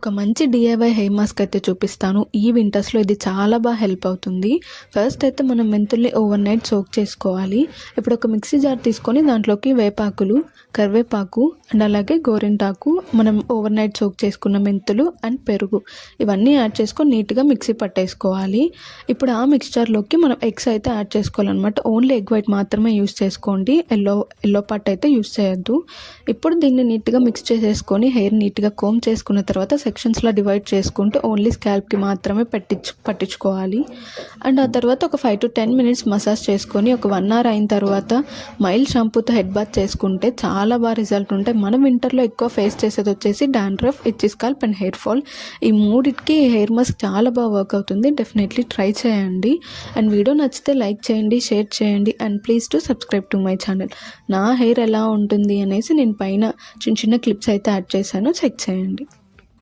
ఒక మంచి DIY hair mask అయితే చూపిస్తాను. ఈ వింటర్స్లో ఇది చాలా బాగా హెల్ప్ అవుతుంది. ఫస్ట్ అయితే మనం మెంతుల్ని ఓవర్ నైట్ సోక్ చేసుకోవాలి. ఇప్పుడు ఒక మిక్సీ జార్ తీసుకొని దాంట్లోకి వేపాకులు, కరివేపాకు అండ్ అలాగే గోరింటాకు, మనం ఓవర్ నైట్ సోక్ చేసుకున్న మెంతులు అండ్ పెరుగు ఇవన్నీ యాడ్ చేసుకొని నీట్గా మిక్సీ పట్టేసుకోవాలి. ఇప్పుడు ఆ మిక్స్చర్లోకి మనం ఎగ్స్ అయితే యాడ్ చేసుకోవాలన్నమాట. ఓన్లీ ఎగ్ వైట్ మాత్రమే యూస్ చేసుకోండి, ఎల్లో పార్ట్ అయితే యూస్ చేయొద్దు. ఇప్పుడు దీన్ని నీట్గా మిక్స్ చేసేసుకొని హెయిర్ నీట్గా కోమ్ చేసుకున్న తర్వాత సెక్షన్స్లో డివైడ్ చేసుకుంటూ ఓన్లీ స్కాల్ప్కి మాత్రమే పట్టించుకోవాలి. అండ్ ఆ తర్వాత ఒక 5 to 10 minutes మసాజ్ చేసుకొని ఒక 1 hour అయిన తర్వాత మైల్డ్ షాంపూతో హెడ్ బాత్ చేసుకుంటే చాలా బాగా రిజల్ట్ ఉంటాయి. మనం వింటర్లో ఎక్కువ ఫేస్ చేసేది వచ్చేసి డాండ్రఫ్, ఇచ్చి స్కాల్ప్ అండ్ హెయిర్ ఫాల్. ఈ మూడిటికి హెయిర్ మాస్క్ చాలా బాగా వర్క్ అవుతుంది. డెఫినెట్లీ ట్రై చేయండి. అండ్ వీడియో నచ్చితే లైక్ చేయండి, షేర్ చేయండి and please to subscribe to my channel. నా హెయిర్ ఎలా ఉంటుంది అనేసి నేను పైన చిన్న చిన్న క్లిప్స్ అయితే యాడ్ చేశాను, చెక్ చేయండి.